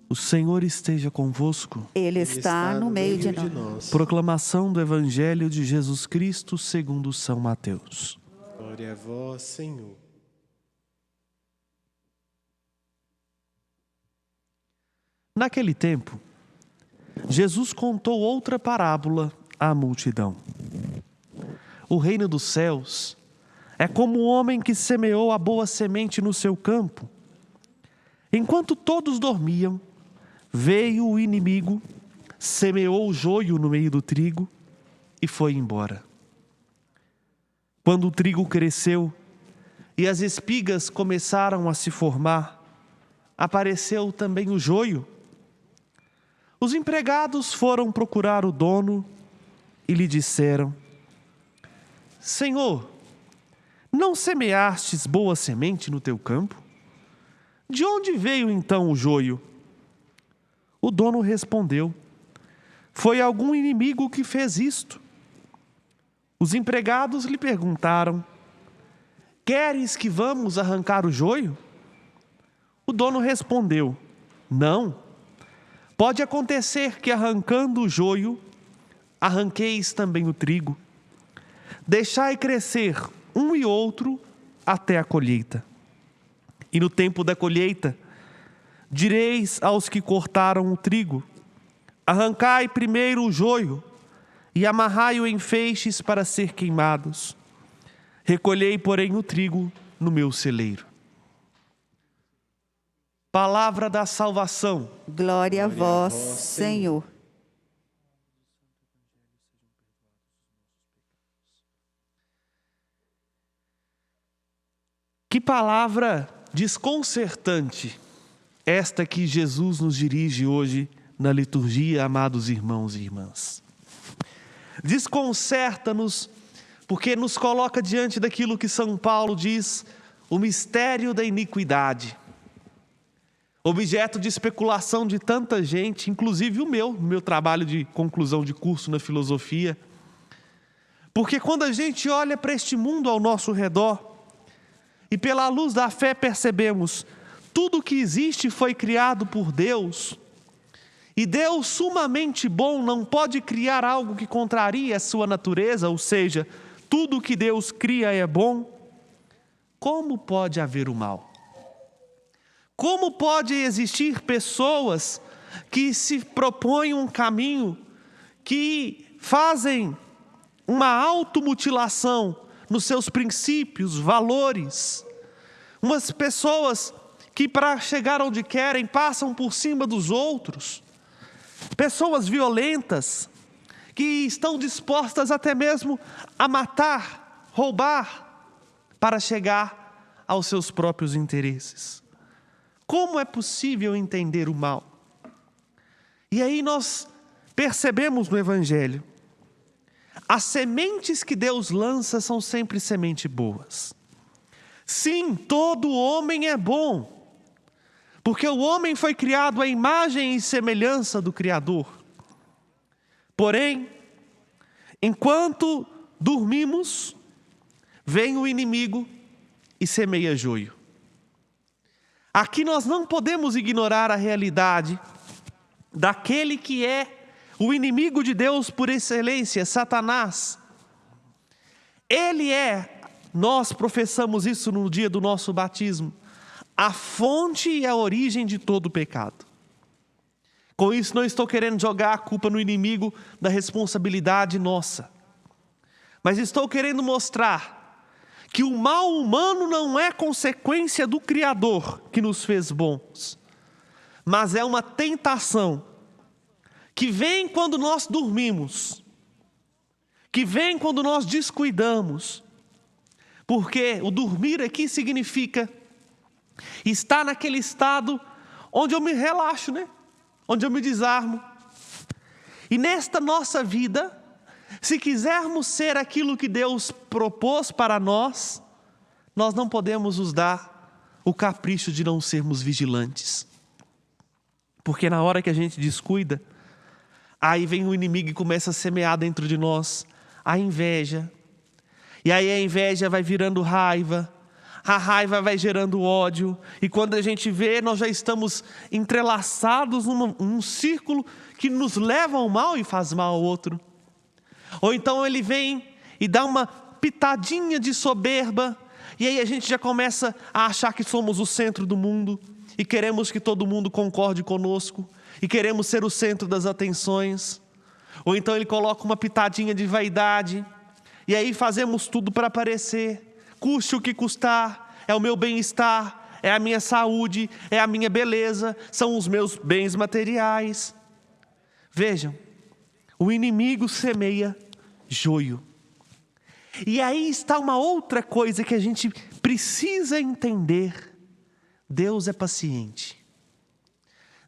O Senhor esteja convosco. Ele está no meio de nós. Proclamação do Evangelho de Jesus Cristo segundo São Mateus. Glória a vós, Senhor. Naquele tempo, Jesus contou outra parábola à multidão. O reino dos céus é como um homem que semeou a boa semente no seu campo. Enquanto todos dormiam, veio o inimigo, semeou o joio no meio do trigo e foi embora. Quando o trigo cresceu e as espigas começaram a se formar, apareceu também o joio. Os empregados foram procurar o dono e lhe disseram: Senhor, não semeastes boa semente no teu campo? De onde veio então o joio? O dono respondeu: Foi algum inimigo que fez isto. Os empregados lhe perguntaram: Queres que vamos arrancar o joio? O dono respondeu: Não. Pode acontecer que arrancando o joio, arranqueis também o trigo. Deixai crescer um e outro até a colheita. E no tempo da colheita, direis aos que cortaram o trigo: Arrancai primeiro o joio e amarrai-o em feixes para ser queimados. Recolhei, porém, o trigo no meu celeiro. Palavra da salvação. Glória a vós, Senhor. Que palavra desconcertante esta que Jesus nos dirige hoje na liturgia, amados irmãos e irmãs. Desconcerta-nos porque nos coloca diante daquilo que São Paulo diz, o mistério da iniquidade. Objeto de especulação de tanta gente, inclusive o meu trabalho de conclusão de curso na filosofia. Porque quando a gente olha para este mundo ao nosso redor e pela luz da fé percebemos tudo que existe foi criado por Deus, e Deus sumamente bom não pode criar algo que contrarie a sua natureza, ou seja, tudo que Deus cria é bom, como pode haver o mal? Como pode existir pessoas que se propõem um caminho, que fazem uma automutilação nos seus princípios, valores? Umas pessoas que para chegar onde querem passam por cima dos outros. Pessoas violentas que estão dispostas até mesmo a matar, roubar, para chegar aos seus próprios interesses. Como é possível entender o mal? E aí nós percebemos no Evangelho, as sementes que Deus lança são sempre sementes boas. Sim, todo homem é bom, porque o homem foi criado à imagem e semelhança do Criador. Porém, enquanto dormimos, vem o inimigo e semeia joio. Aqui nós não podemos ignorar a realidade daquele que é o inimigo de Deus por excelência, Satanás. Ele é, nós professamos isso no dia do nosso batismo, a fonte e a origem de todo o pecado. Com isso não estou querendo jogar a culpa no inimigo da responsabilidade nossa, mas estou querendo mostrar que o mal humano não é consequência do Criador que nos fez bons, mas é uma tentação que vem quando nós dormimos, que vem quando nós descuidamos, porque o dormir aqui significa estar naquele estado onde eu me relaxo, onde eu me desarmo. E nesta nossa vida, se quisermos ser aquilo que Deus propôs para nós, nós não podemos nos dar o capricho de não sermos vigilantes. Porque na hora que a gente descuida, aí vem o inimigo e começa a semear dentro de nós a inveja. E aí a inveja vai virando raiva, a raiva vai gerando ódio, e quando a gente vê, nós já estamos entrelaçados num círculo que nos leva ao mal e faz mal ao outro. Ou então ele vem e dá uma pitadinha de soberba, e aí a gente já começa a achar que somos o centro do mundo, e queremos que todo mundo concorde conosco, e queremos ser o centro das atenções. Ou então ele coloca uma pitadinha de vaidade, e aí fazemos tudo para aparecer, custe o que custar, é o meu bem-estar, é a minha saúde, é a minha beleza, são os meus bens materiais. Vejam, o inimigo semeia joio. E aí está uma outra coisa que a gente precisa entender. Deus é paciente.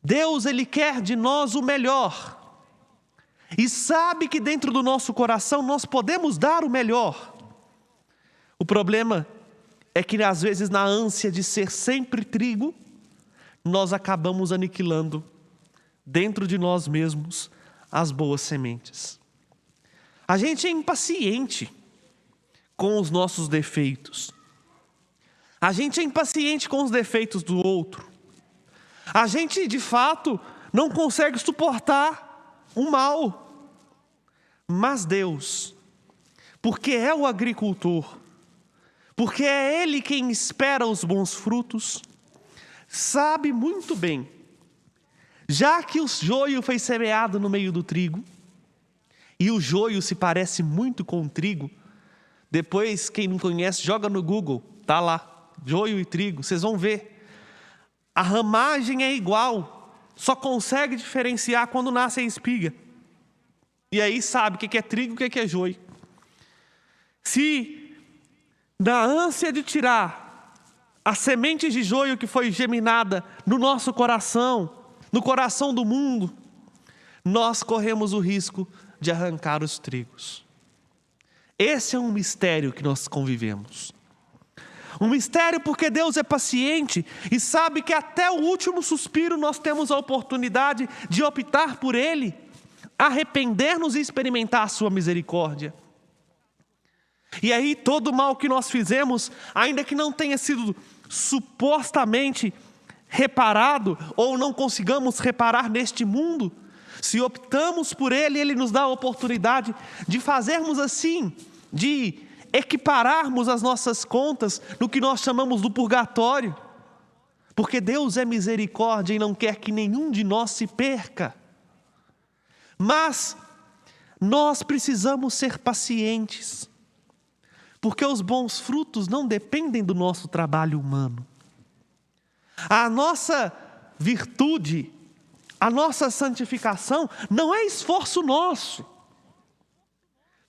Deus, Ele quer de nós o melhor. E sabe que dentro do nosso coração nós podemos dar o melhor. O problema é que às vezes na ânsia de ser sempre trigo, nós acabamos aniquilando dentro de nós mesmos as boas sementes. A gente é impaciente com os nossos defeitos. A gente é impaciente com os defeitos do outro. A gente, de fato, não consegue suportar o mal. Mas Deus, porque é o agricultor, porque é Ele quem espera os bons frutos, sabe muito bem, já que o joio foi semeado no meio do trigo, e o joio se parece muito com o trigo, depois, quem não conhece, joga no Google, tá lá, joio e trigo, vocês vão ver. A ramagem é igual, só consegue diferenciar quando nasce a espiga. E aí sabe o que é trigo e o que é joio. Se na ânsia de tirar as sementes de joio que foi geminada no nosso coração, no coração do mundo, nós corremos o risco de arrancar os trigos. Esse é um mistério que nós convivemos. Um mistério porque Deus é paciente e sabe que até o último suspiro nós temos a oportunidade de optar por Ele, arrepender-nos e experimentar a sua misericórdia. E aí todo o mal que nós fizemos, ainda que não tenha sido supostamente reparado, ou não consigamos reparar neste mundo, se optamos por Ele, Ele nos dá a oportunidade de fazermos assim, de equipararmos as nossas contas no que nós chamamos do purgatório. Porque Deus é misericórdia e não quer que nenhum de nós se perca. Mas nós precisamos ser pacientes, porque os bons frutos não dependem do nosso trabalho humano. A nossa virtude, a nossa santificação não é esforço nosso.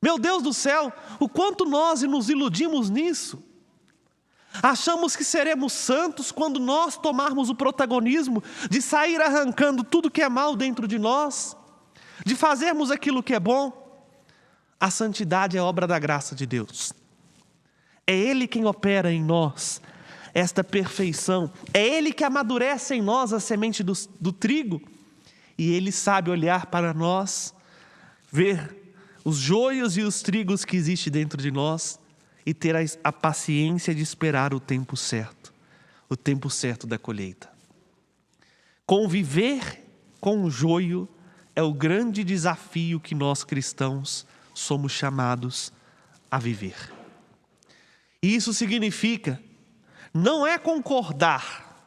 Meu Deus do céu, o quanto nós nos iludimos nisso. Achamos que seremos santos quando nós tomarmos o protagonismo de sair arrancando tudo que é mal dentro de nós, de fazermos aquilo que é bom. A santidade é obra da graça de Deus. É Ele quem opera em nós esta perfeição. É Ele que amadurece em nós a semente do trigo. E Ele sabe olhar para nós, ver os joios e os trigos que existem dentro de nós e ter a paciência de esperar o tempo certo da colheita. Conviver com o joio é o grande desafio que nós cristãos somos chamados a viver. E isso significa, não é concordar,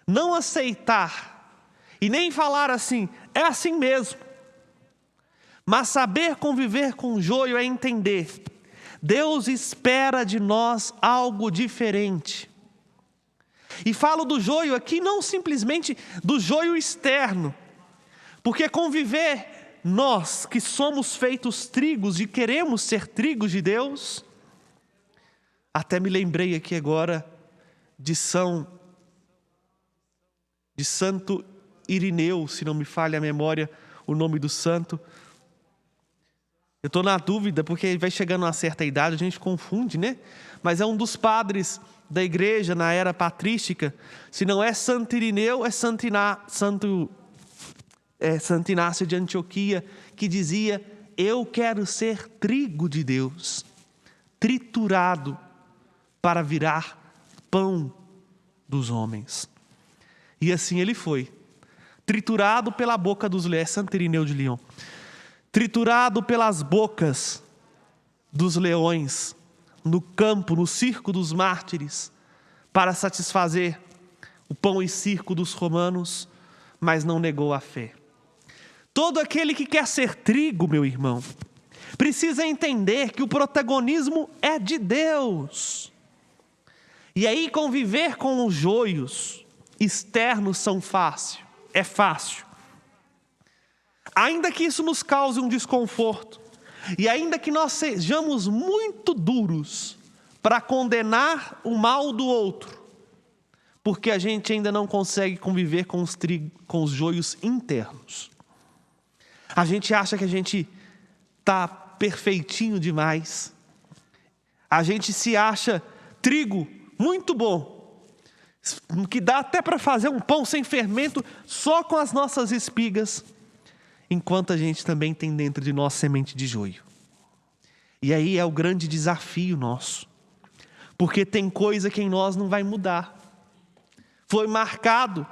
não aceitar e nem falar assim, é assim mesmo. Mas saber conviver com o joio é entender, Deus espera de nós algo diferente. E falo do joio aqui não simplesmente do joio externo, porque conviver, nós que somos feitos trigos e queremos ser trigos de Deus, até me lembrei aqui agora de Santo Irineu, se não me falha a memória, o nome do santo. Eu estou na dúvida, porque vai chegando a uma certa idade, a gente confunde, né? Mas é um dos padres da igreja na era patrística. Se não é Santo Irineu, é Santo Inácio de Antioquia, que dizia: eu quero ser trigo de Deus, triturado para virar pão dos homens. E assim ele foi, triturado pela boca dos leões, Santo Irineu de Lyon, triturado pelas bocas dos leões, no campo, no circo dos mártires, para satisfazer o pão e circo dos romanos, mas não negou a fé. Todo aquele que quer ser trigo, meu irmão, precisa entender que o protagonismo é de Deus. E aí conviver com os joios externos é fácil. Ainda que isso nos cause um desconforto, e ainda que nós sejamos muito duros para condenar o mal do outro, porque a gente ainda não consegue conviver com os joios internos. A gente acha que a gente está perfeitinho demais. A gente se acha trigo muito bom, que dá até para fazer um pão sem fermento só com as nossas espigas, enquanto a gente também tem dentro de nós semente de joio. E aí é o grande desafio nosso, porque tem coisa que em nós não vai mudar. Foi marcado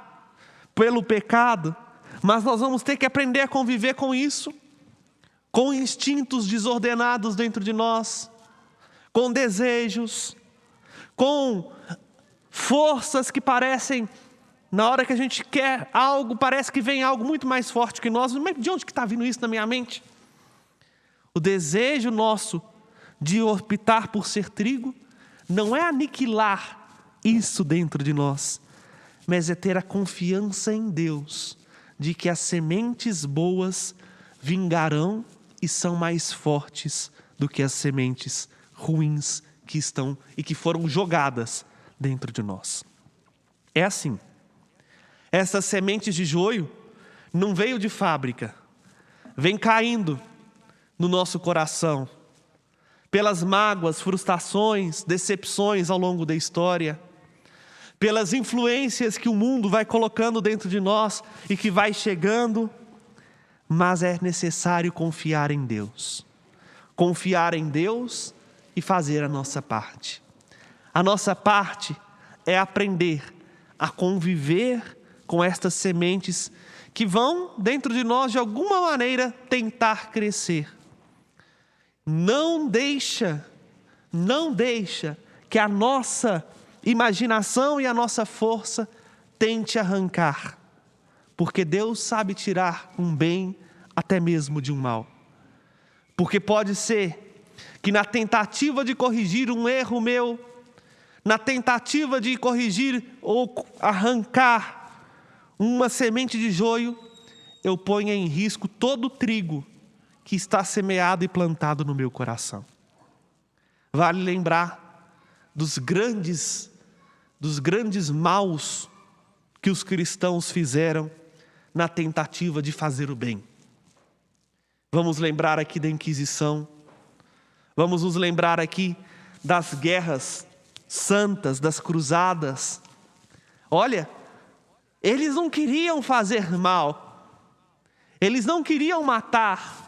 pelo pecado, mas nós vamos ter que aprender a conviver com isso, com instintos desordenados dentro de nós, com desejos, com forças que parecem, na hora que a gente quer algo, parece que vem algo muito mais forte que nós. Mas de onde que está vindo isso na minha mente? O desejo nosso de optar por ser trigo não é aniquilar isso dentro de nós, mas é ter a confiança em Deus de que as sementes boas vingarão e são mais fortes do que as sementes ruins que estão e que foram jogadas dentro de nós. É assim. Essas sementes de joio não veio de fábrica, vem caindo no nosso coração, pelas mágoas, frustrações, decepções ao longo da história, pelas influências que o mundo vai colocando dentro de nós e que vai chegando, mas é necessário confiar em Deus. Confiar em Deus e fazer a nossa parte. A nossa parte é aprender a conviver com estas sementes que vão dentro de nós de alguma maneira tentar crescer. Não deixa que a nossa imaginação e a nossa força tente arrancar, porque Deus sabe tirar um bem até mesmo de um mal. Porque pode ser que na tentativa de corrigir um erro meu, na tentativa de corrigir ou arrancar uma semente de joio, eu ponha em risco todo o trigo que está semeado e plantado no meu coração. Vale lembrar dos grandes maus que os cristãos fizeram na tentativa de fazer o bem. Vamos lembrar aqui da Inquisição, vamos nos lembrar aqui das guerras santas, das cruzadas. Olha, eles não queriam fazer mal, eles não queriam matar.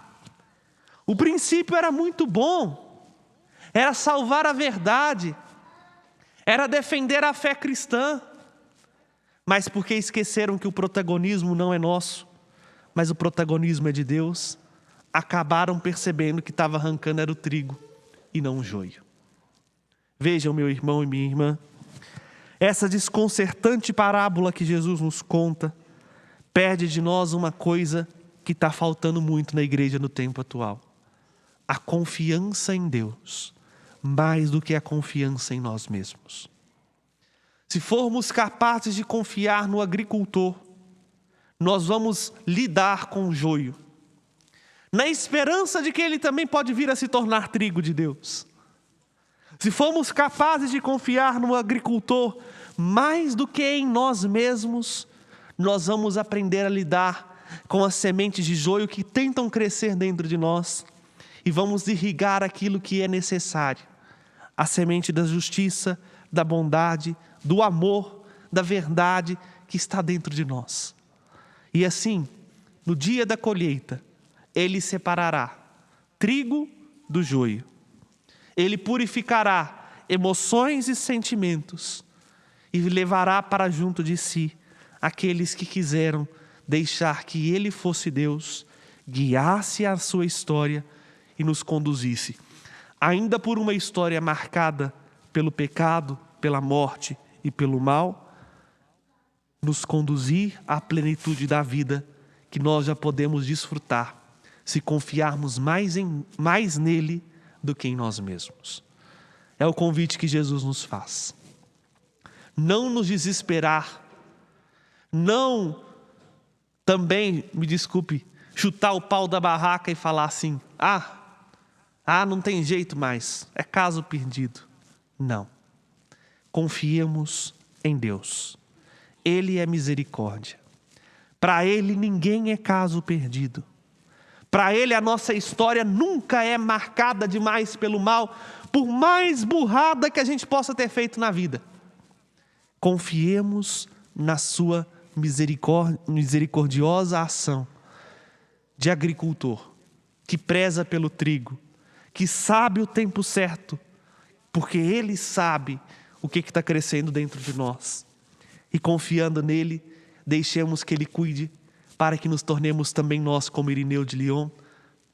O princípio era muito bom, era salvar a verdade, era defender a fé cristã, mas porque esqueceram que o protagonismo não é nosso, mas o protagonismo é de Deus, acabaram percebendo que estava arrancando era o trigo e não o joio. Vejam, meu irmão e minha irmã, essa desconcertante parábola que Jesus nos conta, pede de nós uma coisa que está faltando muito na igreja no tempo atual. A confiança em Deus, mais do que a confiança em nós mesmos. Se formos capazes de confiar no agricultor, nós vamos lidar com o joio, na esperança de que ele também pode vir a se tornar trigo de Deus. Se formos capazes de confiar no agricultor, mais do que em nós mesmos, nós vamos aprender a lidar com as sementes de joio que tentam crescer dentro de nós, e vamos irrigar aquilo que é necessário. A semente da justiça, da bondade, do amor, da verdade que está dentro de nós. E assim, no dia da colheita, Ele separará trigo do joio. Ele purificará emoções e sentimentos e levará para junto de si aqueles que quiseram deixar que Ele fosse Deus, guiasse a sua história e nos conduzisse, ainda por uma história marcada pelo pecado, pela morte e pelo mal, nos conduzir à plenitude da vida que nós já podemos desfrutar se confiarmos mais nele do que em nós mesmos. É o convite que Jesus nos faz. Não nos desesperar, não também, me desculpe, chutar o pau da barraca e falar assim, não tem jeito mais, é caso perdido. Não. Confiemos em Deus. Ele é misericórdia. Para Ele ninguém é caso perdido. Para Ele a nossa história nunca é marcada demais pelo mal, por mais burrada que a gente possa ter feito na vida. Confiemos na sua misericordiosa ação de agricultor, que preza pelo trigo, que sabe o tempo certo, porque Ele sabe o que está crescendo dentro de nós. E confiando nele, deixemos que Ele cuide, para que nos tornemos também nós, como Irineu de Lyon,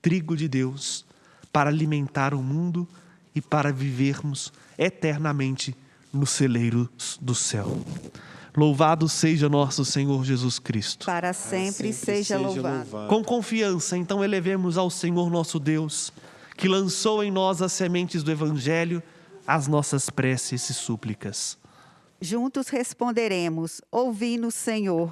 trigo de Deus, para alimentar o mundo e para vivermos eternamente nos celeiros do céu. Louvado seja nosso Senhor Jesus Cristo. Para sempre seja louvado. Com confiança, então, elevemos ao Senhor nosso Deus, que lançou em nós as sementes do Evangelho, as nossas preces e súplicas. Juntos responderemos: ouvi-nos, Senhor.